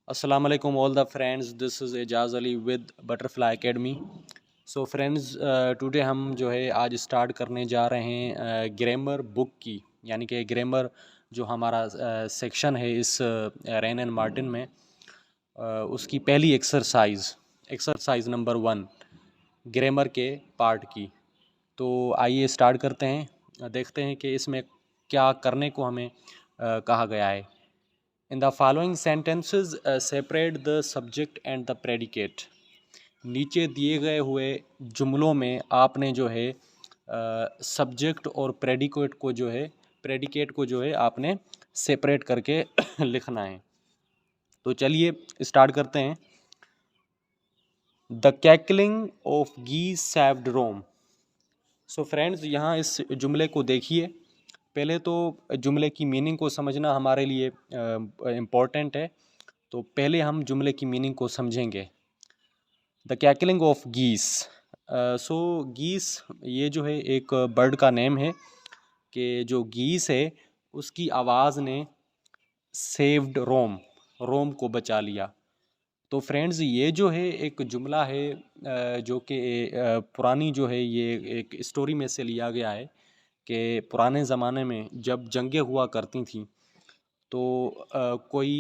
Assalamu alaikum all the friends, this is Ejaz Ali with Butterfly Academy. So friends, today हम जो है आज start करने जा रहे हैं ग्रामर बुक की, यानी कि ग्रामर जो हमारा सेक्शन है इस रेन एंड मार्टिन में, उसकी पहली एक्सरसाइज नंबर 1 ग्रामर के पार्ट की। तो आइए स्टार्ट करते हैं, देखते हैं कि इसमें क्या करने को हमें कहा गया है। In the following sentences, separate the subject and the predicate. नीचे दिए गए हुए जुमलों में आपने जो है सब्जेक्ट और प्रेडिकेट को जो है आपने सेपरेट करके लिखना है। तो चलिए स्टार्ट करते हैं। द कैकलिंग ऑफ गीस सेव्ड रोम। सो फ्रेंड्स, यहाँ इस जुमले को देखिए। पहले तो जुमले की मीनिंग को समझना हमारे लिए इम्पोर्टेंट है। तो पहले हम जुमले की मीनिंग को समझेंगे। द कैकलिंग ऑफ गीस। सो गीस ये जो है एक बर्ड का नेम है कि जो गीस है उसकी आवाज़ ने सेव्ड रोम को बचा लिया। तो फ्रेंड्स, ये जो है एक जुमला है जो कि पुरानी जो है ये एक स्टोरी में से लिया गया है कि पुराने ज़माने में जब जंगें हुआ करती थीं तो कोई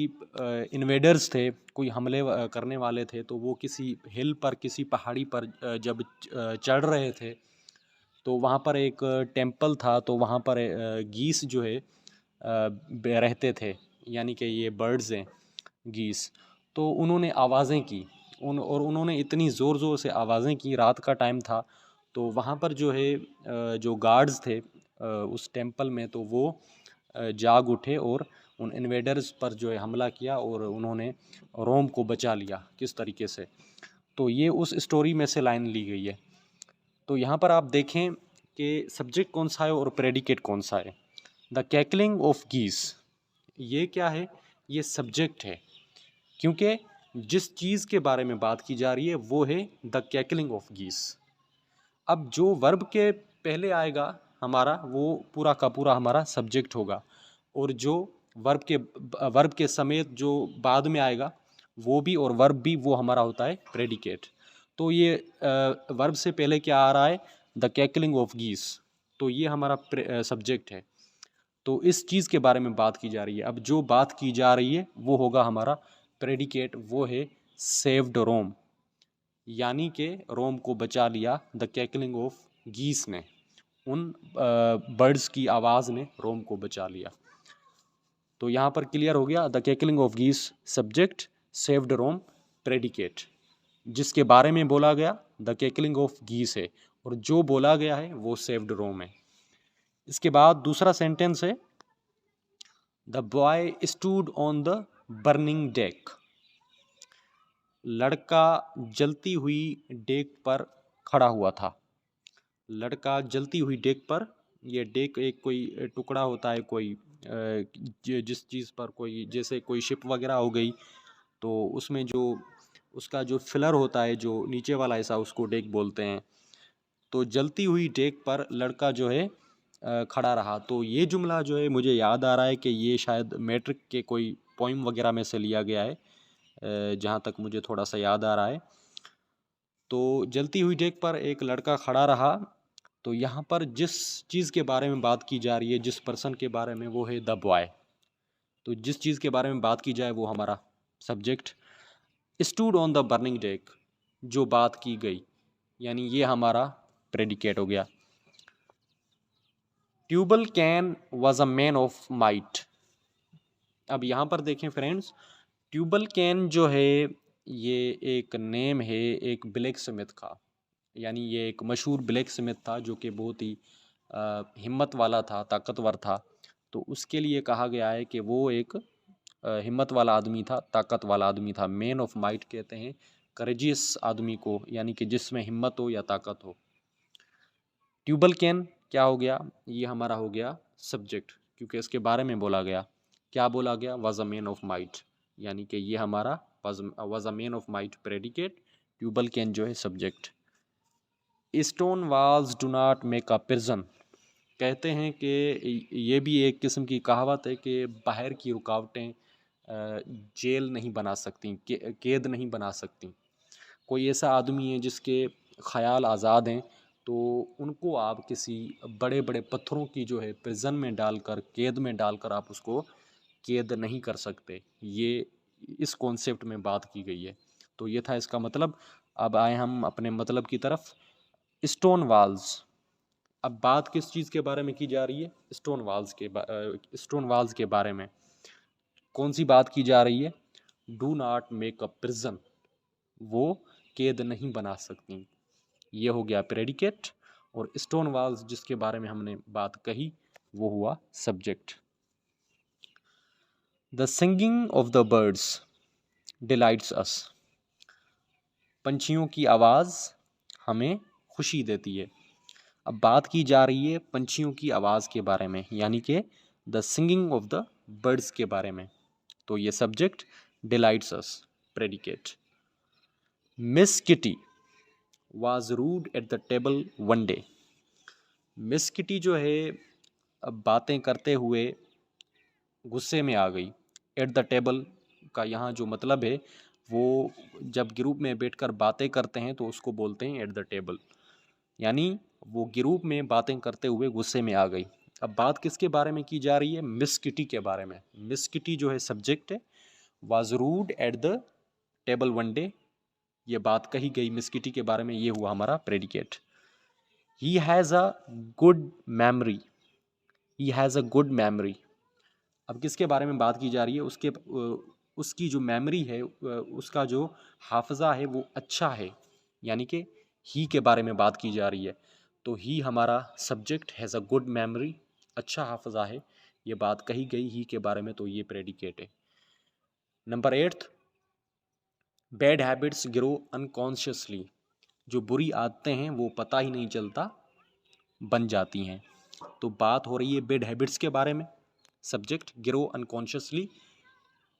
इन्वेडर्स थे, कोई हमले करने वाले थे, तो वो किसी हिल पर, किसी पहाड़ी पर जब चढ़ रहे थे तो वहाँ पर एक टेम्पल था। तो वहाँ पर गीस जो है रहते थे, यानी कि ये बर्ड्स हैं गीस। तो उन्होंने आवाज़ें की और उन्होंने इतनी ज़ोर ज़ोर से आवाज़ें की, रात का टाइम था। तो वहाँ पर जो है जो गार्ड्स थे उस टेम्पल में, तो वो जाग उठे और उन इन्वेडर्स पर जो है हमला किया और उन्होंने रोम को बचा लिया। किस तरीके से, तो ये उस स्टोरी में से लाइन ली गई है। तो यहाँ पर आप देखें कि सब्जेक्ट कौन सा है और प्रेडिकेट कौन सा है। द कैकलिंग ऑफ गीस, ये क्या है? ये सब्जेक्ट है, क्योंकि जिस चीज़ के बारे में बात की जा रही है वो है द कैकलिंग ऑफ गीस। अब जो वर्ब के पहले आएगा हमारा, वो पूरा का पूरा हमारा सब्जेक्ट होगा, और जो वर्ब के समेत जो बाद में आएगा वो भी, और वर्ब भी, वो हमारा होता है प्रेडिकेट। तो ये वर्ब से पहले क्या आ रहा है? द कैकलिंग ऑफ गीस। तो ये हमारा सब्जेक्ट है। तो इस चीज़ के बारे में बात की जा रही है। अब जो बात की जा रही है वो होगा हमारा प्रेडिकेट, वो है सेव्ड रोम, यानी कि रोम को बचा लिया द कैकलिंग ऑफ गीस ने, उन बर्ड्स की आवाज़ ने रोम को बचा लिया। तो यहाँ पर क्लियर हो गया, द कैकलिंग ऑफ गीस सब्जेक्ट, सेव्ड रोम प्रेडिकेट। जिसके बारे में बोला गया द कैकलिंग ऑफ गीस है, और जो बोला गया है वो सेव्ड रोम है। इसके बाद दूसरा सेंटेंस है, the boy stood on the burning deck. लड़का जलती हुई डेक पर खड़ा हुआ था। लड़का जलती हुई डेक पर, ये डेक एक कोई टुकड़ा होता है, कोई जिस चीज़ पर, कोई जैसे कोई शिप वगैरह हो गई, तो उसमें जो उसका जो फिलर होता है, जो नीचे वाला हिस्सा, उसको डेक बोलते हैं। तो जलती हुई डेक पर लड़का जो है खड़ा रहा। तो ये जुमला जो है मुझे याद आ रहा है कि ये शायद मैट्रिक के कोई पोइम वगैरह में से लिया गया है, जहाँ तक मुझे थोड़ा सा याद आ रहा है। तो जलती हुई डेक पर एक लड़का खड़ा रहा। तो यहाँ पर जिस चीज़ के बारे में बात की जा रही है, जिस पर्सन के बारे में, वो है द बॉय। तो जिस चीज़ के बारे में बात की जाए वो हमारा subject. Stood on the burning deck, जो बात की गई, यानी ये हमारा प्रेडिकेट हो गया। Tubal Cain was a man of might. अब यहाँ पर देखें फ्रेंड्स, ट्यूबल कैन जो है ये एक नेम है एक ब्लैक स्मिथ का, यानी ये एक मशहूर ब्लैक स्मिथ था जो कि बहुत ही हिम्मत वाला था, ताकतवर था। तो उसके लिए कहा गया है कि वो एक हिम्मत वाला आदमी था, ताकत वाला आदमी था। मैन ऑफ माइट कहते हैं करेजियस आदमी को, यानी कि जिसमें हिम्मत हो या ताकत हो। ट्यूबल कैन क्या हो गया? ये हमारा हो गया सब्जेक्ट, क्योंकि इसके बारे में बोला गया। क्या बोला गया? Was a man of might, यानी कि ये हमारा was a man of might predicate, Tubal Cain जो है subject. Stone walls do not make a prison. कहते हैं कि ये भी एक किस्म की कहावत है कि बाहर की रुकावटें जेल नहीं बना सकती, कैद नहीं बना सकती। कोई ऐसा आदमी है जिसके ख़याल आज़ाद हैं, तो उनको आप किसी बड़े बड़े पत्थरों की जो है प्रिजन में डालकर, कैद में डालकर आप उसको कैद नहीं कर सकते। ये इस कॉन्सेप्ट में बात की गई है। तो ये था इसका मतलब। अब आए हम अपने मतलब की तरफ। Stone walls. अब बात किस चीज़ के बारे में की जा रही है? स्टोन वॉल्स के बारे में। कौन सी बात की जा रही है? Do not make a prison, वो कैद नहीं बना सकती। ये हो गया प्रेडिकेट। और स्टोन वॉल्स जिसके बारे में हमने बात कही वो हुआ subject. The singing of the birds delights us. पंछियों की आवाज़ हमें खुशी देती है। अब बात की जा रही है पंछियों की आवाज़ के बारे में, यानी कि the singing of the birds के बारे में। तो ये subject, delights us predicate. Miss Kitty was rude at the table one day. Miss Kitty जो है अब बातें करते हुए गुस्से में आ गई। एट द टेबल का यहाँ जो मतलब है वो जब ग्रुप में बैठकर बातें करते हैं तो उसको बोलते हैं एट द टेबल, यानी वो ग्रुप में बातें करते हुए गुस्से में आ गई। अब बात किसके बारे में की जा रही है? मिस किटी के बारे में। मिस किटी जो है सब्जेक्ट है, was rude at the table one day, ये बात कही गई मिस किटी के बारे में, ये हुआ हमारा predicate. He has a good memory. He has a good memory. अब किसके बारे में बात की जा रही है? उसकी जो मेमोरी है, उसका जो हाफजा है वो अच्छा है, यानी कि ही के बारे में बात की जा रही है। तो ही हमारा subject, has a good memory, अच्छा हाफजा है, ये बात कही गई ही के बारे में, तो ये प्रेडिकेट है। Number 8, bad habits grow unconsciously. जो बुरी आदतें हैं वो पता ही नहीं चलता बन जाती हैं। तो बात हो रही है बैड हैबिट्स के बारे में, subject grow unconsciously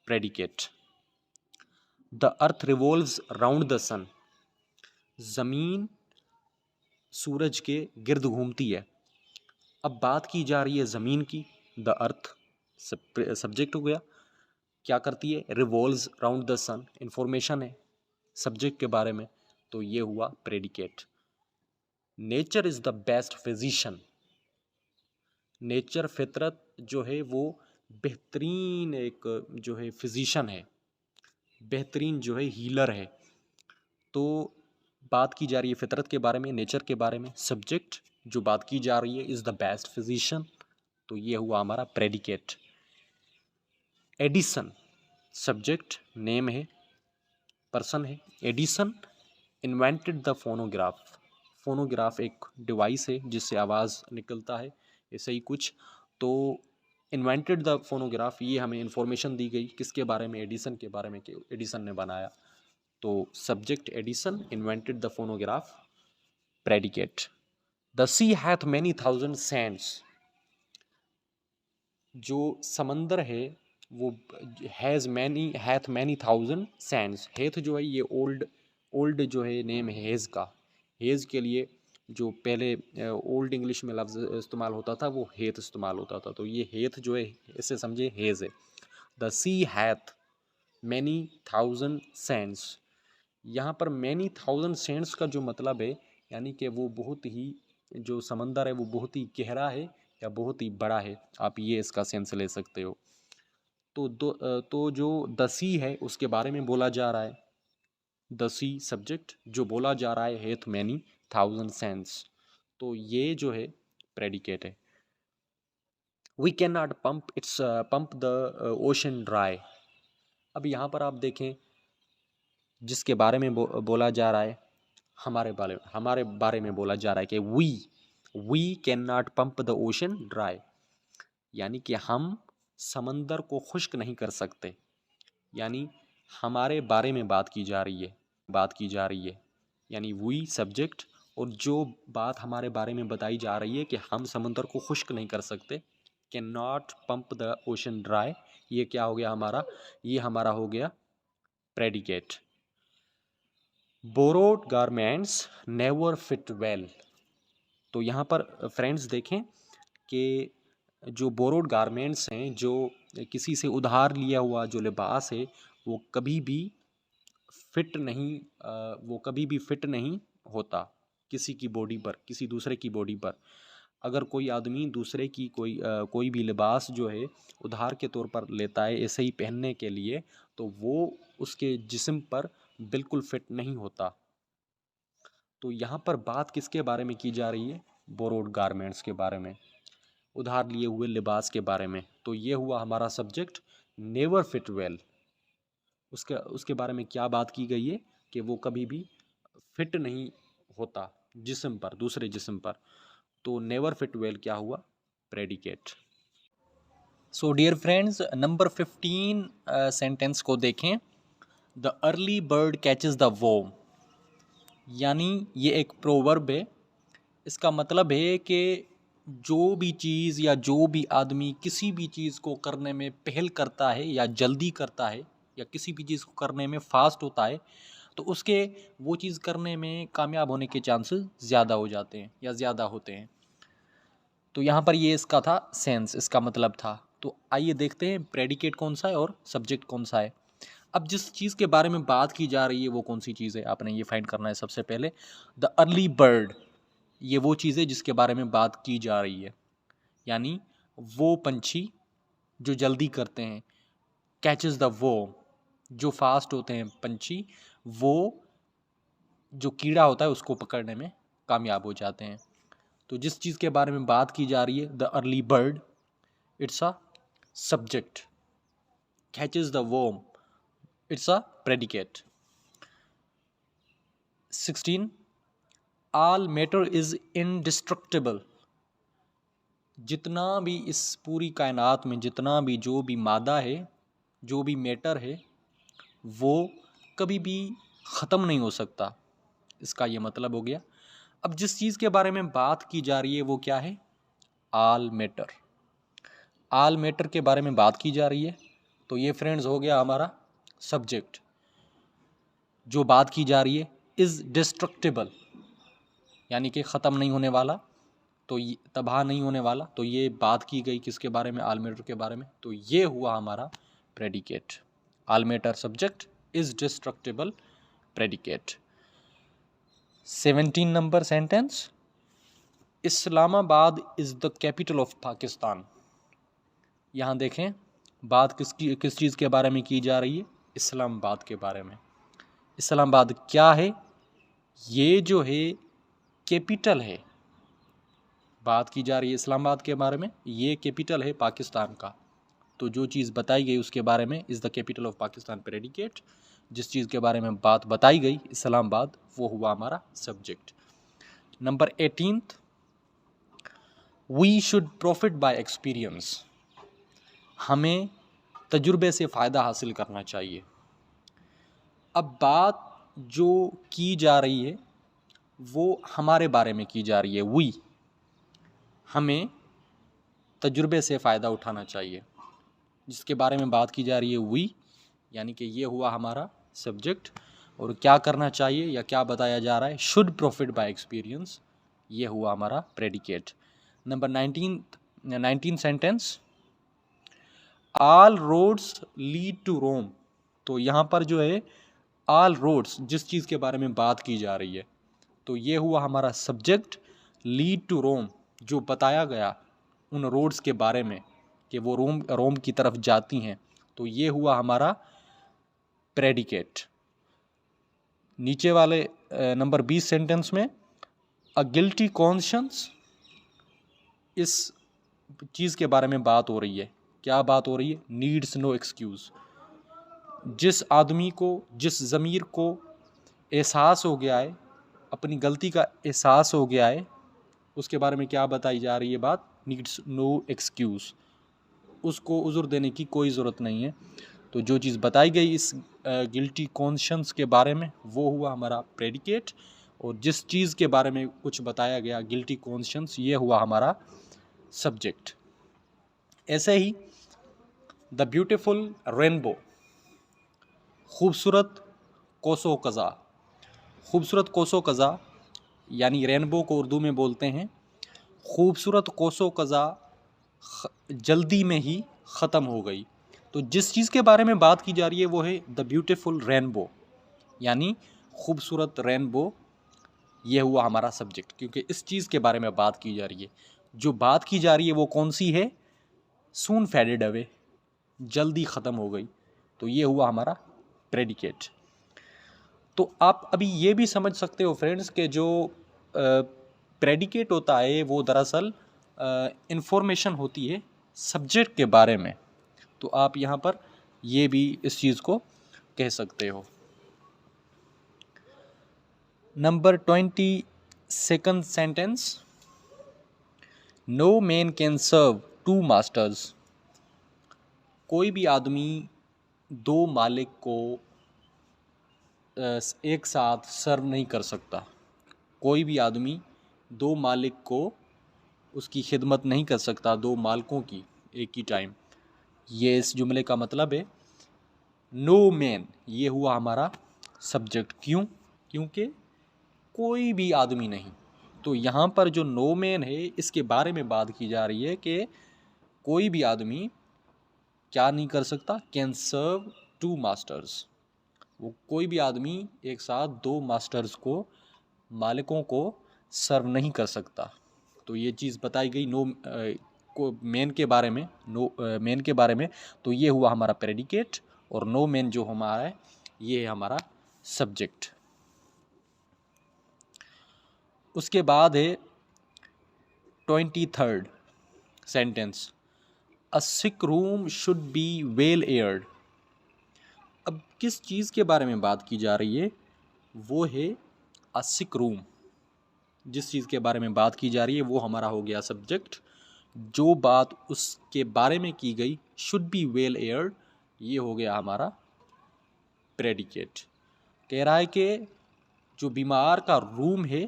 predicate. The earth revolves round the sun. ज़मीन सूरज के गिर्द घूमती है। अब बात की जा रही है ज़मीन की, द अर्थ सब्जेक्ट हो गया। क्या करती है? Revolves round the sun, information है सब्जेक्ट के बारे में, तो ये हुआ predicate. Nature is the best physician. Nature, फितरत जो है वो बेहतरीन एक जो है फिजिशियन है, बेहतरीन जो है हीलर है। तो बात की जा रही है फितरत के बारे में, नेचर के बारे में, सब्जेक्ट जो बात की जा रही है इज़ द बेस्ट फिजिशियन, तो ये हुआ हमारा प्रेडिकेट। एडिसन सब्जेक्ट, नेम है, पर्सन है। Edison invented the phonograph. Phonograph एक डिवाइस है जिससे आवाज़ निकलता है, ऐसे ही कुछ। तो इन्वेंटेड द फोनोग्राफ, ये हमें इंफॉर्मेशन दी गई किसके बारे में? एडिसन के बारे में, कि एडिसन ने बनाया। तो subject Edison invented the phonograph, predicate. The sea hath many thousand sands. जो समंदर है वो hath many thousand sands. Hath जो है ये ओल्ड जो है नेम है हेज़ का। हेज़ के लिए जो पहले ओल्ड इंग्लिश में लफ्ज़ इस्तेमाल होता था वो हेथ इस्तेमाल होता था, तो ये हेथ जो है इसे समझे हेज़ है। The sea hath many thousand sands. यहाँ पर मैनी थाउजेंड सैंड्स का जो मतलब है, यानी कि वो बहुत ही, जो समंदर है वो बहुत ही गहरा है या बहुत ही बड़ा है, आप ये इसका सेंस ले सकते हो। तो जो द सी है उसके बारे में बोला जा रहा है। द सी सब्जेक्ट, जो बोला जा रहा है हेथ मैनी थाउजेंड सैंड्स, तो ये जो है प्रेडिकेट है। We can not pump the ocean dry. अब यहाँ पर आप देखें जिसके बारे में बोला जा रहा है, हमारे बारे में बोला जा रहा है कि we can not pump the ocean dry, यानी कि हम समंदर को खुश्क नहीं कर सकते, यानी हमारे बारे में बात की जा रही है, यानी वी सब्जेक्ट, और जो बात हमारे बारे में बताई जा रही है कि हम समंदर को खुश्क नहीं कर सकते, can not pump the ocean dry, ये क्या हो गया हमारा? ये हमारा हो गया predicate. Borrowed garments never fit well. तो यहाँ पर फ्रेंड्स देखें कि जो बोरोड गारमेंट्स हैं, जो किसी से उधार लिया हुआ जो लिबास है वो कभी भी फिट नहीं होता किसी की बॉडी पर, किसी दूसरे की बॉडी पर। अगर कोई आदमी दूसरे की कोई भी लिबास जो है उधार के तौर पर लेता है ऐसे ही पहनने के लिए, तो वो उसके जिस्म पर बिल्कुल फिट नहीं होता। तो यहाँ पर बात किसके बारे में की जा रही है? बोरोड गारमेंट्स के बारे में, उधार लिए हुए लिबास के बारे में। तो ये हुआ हमारा सब्जेक्ट नेवर फिट वेल। उसके बारे में क्या बात की गई है कि वो कभी भी फिट नहीं होता जिस्म पर, दूसरे जिस्म पर। तो नेवर फिट वेल क्या हुआ? Predicate. So dear friends, number 15 sentence को देखें। The early bird catches the worm, यानी ये एक प्रोवर्ब है। इसका मतलब है कि जो भी चीज़ या जो भी आदमी किसी भी चीज़ को करने में पहल करता है या जल्दी करता है या किसी भी चीज़ को करने में फास्ट होता है, तो उसके वो चीज़ करने में कामयाब होने के चांसेस ज़्यादा हो जाते हैं या ज़्यादा होते हैं। तो यहाँ पर ये इसका था सेंस, इसका मतलब था। तो आइए देखते हैं प्रेडिकेट कौन सा है और सब्जेक्ट कौन सा है। अब जिस चीज़ के बारे में बात की जा रही है वो कौन सी चीज़ है, आपने ये फाइंड करना है सबसे पहले। द अर्ली बर्ड, ये वो चीज़ है जिसके बारे में बात की जा रही है, यानी वो पंछी जो जल्दी करते हैं। कैचेस द वर्म, जो फास्ट होते हैं पंछी, वो जो कीड़ा होता है उसको पकड़ने में कामयाब हो जाते हैं। तो जिस चीज़ के बारे में बात की जा रही है, the early bird, it's a subject. Catches the worm, it's a predicate. 16, all matter is indestructible, जितना भी इस पूरी कायनात में जितना भी जो भी मादा है, जो भी मैटर है, वो कभी भी ख़त्म नहीं हो सकता। इसका ये मतलब हो गया। अब जिस चीज़ के बारे में बात की जा रही है वो क्या है? All matter. ऑल मैटर के बारे में बात की जा रही है, तो ये फ्रेंड्स हो गया हमारा सब्जेक्ट। जो बात की जा रही है इज़ डिस्ट्रक्टिबल, यानी कि ख़त्म नहीं होने वाला, तो ये तबाह नहीं होने वाला। तो ये बात की गई किसके बारे में? ऑल मैटर के बारे में। तो ये हुआ हमारा predicate. All matter subject, is destructible predicate. 17 number sentence, Islamabad is the capital of Pakistan. यहाँ देखें बात किस चीज़ के बारे में की जा रही है? इस्लामाबाद के बारे में। इस्लामाबाद क्या है? ये जो है कैपिटल है, बात की जा रही है इस्लामाबाद के बारे में, ये कैपिटल है पाकिस्तान का। तो जो चीज़ बताई गई उसके बारे में is the capital of Pakistan predicate. जिस चीज़ के बारे में बात बताई गई इस्लामाबाद, वो हुआ हमारा subject. Number 18, we should profit by experience, हमें तजुर्बे से फ़ायदा हासिल करना चाहिए। अब बात जो की जा रही है वो हमारे बारे में की जा रही है। वी, हमें तजुर्बे से फ़ायदा उठाना चाहिए। जिसके बारे में बात की जा रही है वी, यानी कि ये हुआ हमारा सब्जेक्ट। और क्या करना चाहिए या क्या बताया जा रहा है? शुड प्रॉफिट बाय एक्सपीरियंस, ये हुआ हमारा predicate. Number 19 sentence, all roads lead to Rome. तो यहाँ पर जो है ऑल रोड्स, जिस चीज़ के बारे में बात की जा रही है, तो ये हुआ हमारा सब्जेक्ट। लीड टू रोम, जो बताया गया उन रोड्स के बारे में कि वो रोम की तरफ जाती हैं, तो ये हुआ हमारा प्रेडिकेट। नीचे वाले नंबर 20 सेंटेंस में, अ गिल्टी कॉन्शियंस, इस चीज़ के बारे में बात हो रही है। क्या बात हो रही है? Needs no excuse. जिस आदमी को, जिस ज़मीर को एहसास हो गया है, अपनी गलती का एहसास हो गया है, उसके बारे में क्या बताई जा रही है बात? नीड्स नो एक्सक्यूज़, उसको उज़ुर देने की कोई ज़रूरत नहीं है। तो जो चीज़ बताई गई इस गिल्टी कॉन्शियंस के बारे में वो हुआ हमारा प्रेडिकेट। और जिस चीज़ के बारे में कुछ बताया गया गिल्टी कॉन्शियंस, ये हुआ हमारा सब्जेक्ट। ऐसे ही द ब्यूटीफुल रेनबो, खूबसूरत कोसो कज़ा। खूबसूरत कोसो कज़ा यानी रेनबो को उर्दू में बोलते हैं खूबसूरत कोसो कज़ा, जल्दी में ही ख़त्म हो गई। तो जिस चीज़ के बारे में बात की जा रही है वो है द ब्यूटीफुल रेनबो, यानी खूबसूरत रेनबो। ये हुआ हमारा सब्जेक्ट, क्योंकि इस चीज़ के बारे में बात की जा रही है। जो बात की जा रही है वो कौन सी है? सून फेडेड अवे, जल्दी ख़त्म हो गई। तो ये हुआ हमारा प्रेडिकेट। तो आप अभी ये भी समझ सकते हो फ्रेंड्स कि जो प्रेडिकेट होता है वो दरअसल इंफॉर्मेशन होती है सब्जेक्ट के बारे में। तो आप यहाँ पर ये भी इस चीज़ को कह सकते हो। Number 22nd sentence, no man can serve two masters. कोई भी आदमी दो मालिक को एक साथ सर्व नहीं कर सकता। कोई भी आदमी दो मालिक को उसकी खिदमत नहीं कर सकता, दो मालिकों की एक ही टाइम। ये इस जुमले का मतलब है। नो मैन ये हुआ हमारा सब्जेक्ट। क्यों? क्योंकि कोई भी आदमी नहीं। तो यहाँ पर जो नो मैन है इसके बारे में बात की जा रही है कि कोई भी आदमी क्या नहीं कर सकता? Can serve two masters. वो कोई भी आदमी एक साथ दो मास्टर्स को, मालिकों को सर्व नहीं कर सकता। तो ये चीज़ बताई गई नो को मेन के बारे में, नो मेन के बारे में। तो ये हुआ हमारा प्रेडिकेट, और नो मेन जो हमारा है ये है हमारा सब्जेक्ट। उसके बाद है 23rd sentence, a sick room should be well aired. अब किस चीज़ के बारे में बात की जा रही है? वो है अ सिक रूम। जिस चीज़ के बारे में बात की जा रही है वो हमारा हो गया सब्जेक्ट। जो बात उसके बारे में की गई, शुड बी वेल एयर्ड, ये हो गया हमारा प्रेडिकेट। कह रहा है कि जो बीमार का रूम है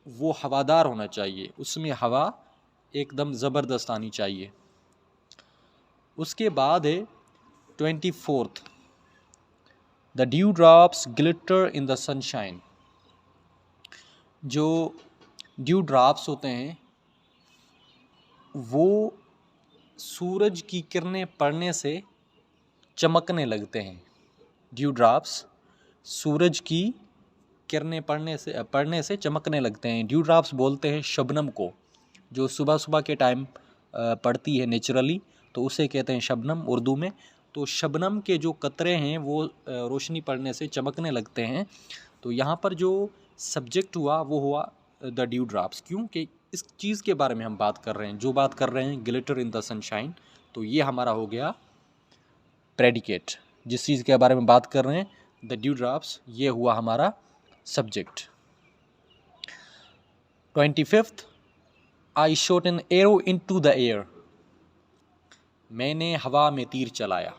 वो हवादार होना चाहिए, उसमें हवा एकदम ज़बरदस्त आनी चाहिए। उसके बाद है 24th, the due drops glitter in the sunshine. जो ड्यू ड्रॉप्स होते हैं वो सूरज की किरणें पड़ने से चमकने लगते हैं। ड्यू ड्रॉप्स सूरज की किरणें पड़ने से चमकने लगते हैं। ड्यू ड्रॉप्स बोलते हैं शबनम को, जो सुबह सुबह के टाइम पड़ती है नेचुरली, तो उसे कहते हैं शबनम उर्दू में। तो शबनम के जो कतरे हैं वो रोशनी पड़ने से चमकने लगते हैं। तो यहाँ पर जो सब्जेक्ट हुआ वो हुआ द ड्यू ड्रॉप्स। क्योंकि इस चीज़ के बारे में हम बात कर रहे हैं, जो बात कर रहे हैं ग्लिटर इन द सनशाइन। तो ये हमारा हो गया प्रेडिकेट। जिस चीज़ के बारे में बात कर रहे हैं द ड्यू ड्रॉप्स, ये हुआ हमारा subject. 25th, I shot an arrow into the air. मैंने हवा में तीर चलाया।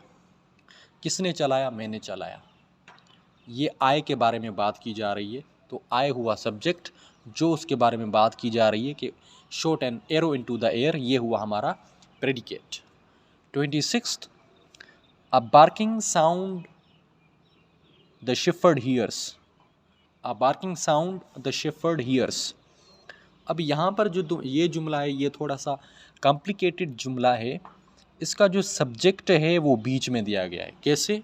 किसने चलाया? मैंने चलाया। ये आय के बारे में बात की जा रही है। तो आय हुआ सब्जेक्ट। जो उसके बारे में बात की जा रही है कि shot an arrow into the air, ये हुआ हमारा predicate. 26th, a barking sound the shepherd hears. A barking sound the shepherd hears. अब यहाँ पर जो ये जुमला है ये थोड़ा सा कॉम्प्लिकेटेड जुमला है। इसका जो सब्जेक्ट है वो बीच में दिया गया है। कैसे?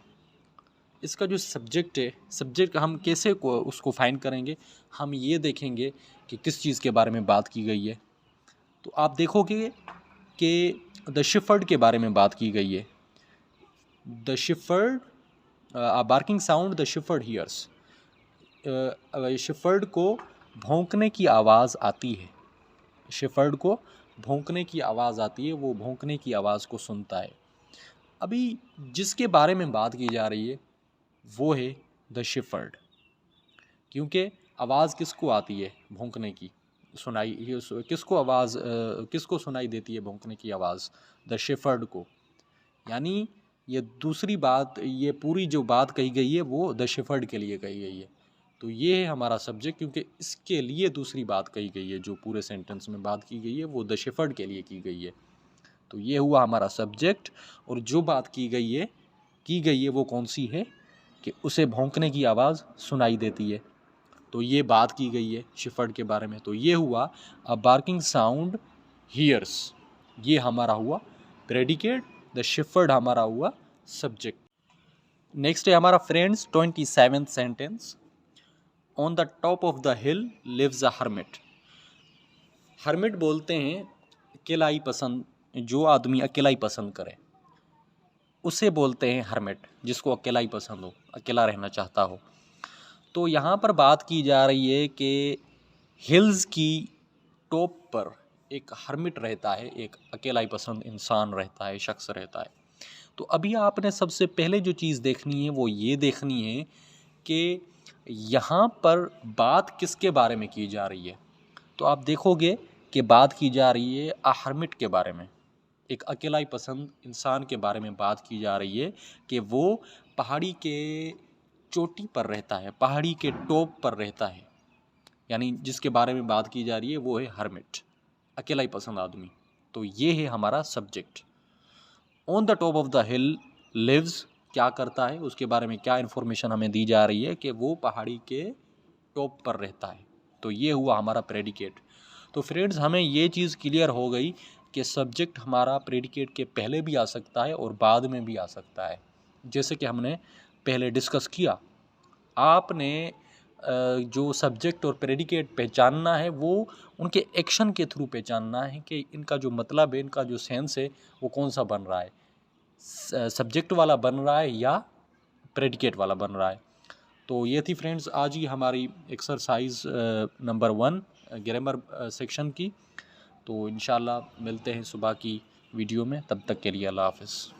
इसका जो सब्जेक्ट है, सब्जेक्ट हम कैसे उसको फाइंड करेंगे? हम ये देखेंगे कि किस चीज़ के बारे में बात की गई है। तो आप देखोगे कि द शेफर्ड के बारे में बात की गई है। The shepherd, barking sound the shepherd hears. Shepherd को भौंकने की आवाज़ आती है। शेफर्ड को भौंकने की आवाज़ आती है, वो भौंकने की आवाज़ को सुनता है। अभी जिसके बारे में बात की जा रही है वो है द शेफर्ड। क्योंकि आवाज़ किसको आती है भौंकने की? किसको सुनाई देती है भौंकने की आवाज़? द शेफर्ड को। यानी ये दूसरी बात, ये पूरी जो बात कही गई है वो द शेफर्ड के लिए कही गई है। तो ये है हमारा सब्जेक्ट, क्योंकि इसके लिए दूसरी बात कही गई है। जो पूरे सेंटेंस में बात की गई है वो द शेफर्ड के लिए की गई है। तो ये हुआ हमारा सब्जेक्ट। और जो बात की गई है वो कौन सी है? कि उसे भौंकने की आवाज़ सुनाई देती है। तो ये बात की गई है शेफर्ड के बारे में। तो ये हुआ अ बार्किंग साउंड हियर्स, ये हमारा हुआ प्रेडिकेट, द शेफर्ड हमारा हुआ सब्जेक्ट। नेक्स्ट है हमारा friends 27th sentence, on the top of the hill lives a hermit. Hermit बोलते हैं अकेलाई पसंद, जो आदमी अकेलाई पसंद करे उसे बोलते हैं हर्मिट, जिसको अकेलाई पसंद हो, अकेला रहना चाहता हो। तो यहाँ पर बात की जा रही है कि हिल्स की टॉप पर एक हर्मिट रहता है, एक अकेलाई पसंद इंसान रहता है, शख्स रहता है। तो अभी आपने सबसे पहले जो चीज़ देखनी है वो ये देखनी है कि यहाँ पर बात किसके बारे में की जा रही है। तो आप देखोगे कि बात की जा रही है अ हर्मिट के बारे में, एक अकेलाई पसंद इंसान के बारे में बात की जा रही है कि वो पहाड़ी के चोटी पर रहता है, पहाड़ी के टॉप पर रहता है, यानी जिसके बारे में बात की जा रही है वो है हर्मिट, अकेलाई पसंद आदमी। तो ये है हमारा subject. On the top of the hill lives, क्या करता है, उसके बारे में क्या इन्फॉर्मेशन हमें दी जा रही है कि वो पहाड़ी के टॉप पर रहता है। तो ये हुआ हमारा प्रेडिकेट। तो फ्रेंड्स हमें ये चीज़ क्लियर हो गई कि सब्जेक्ट हमारा प्रेडिकेट के पहले भी आ सकता है और बाद में भी आ सकता है। जैसे कि हमने पहले डिस्कस किया, आपने जो सब्जेक्ट और प्रेडिकेट पहचानना है वो उनके एक्शन के थ्रू पहचानना है कि इनका जो मतलब है, इनका जो सेंस है वो कौन सा बन रहा है, सब्जेक्ट वाला बन रहा है या प्रेडिकेट वाला बन रहा है। तो ये थी फ्रेंड्स आज ही हमारी एक्सरसाइज नंबर 1 ग्रामर सेक्शन की। तो इंशाल्लाह मिलते हैं सुबह की वीडियो में, तब तक के लिए अल्लाह हाफ़िज़।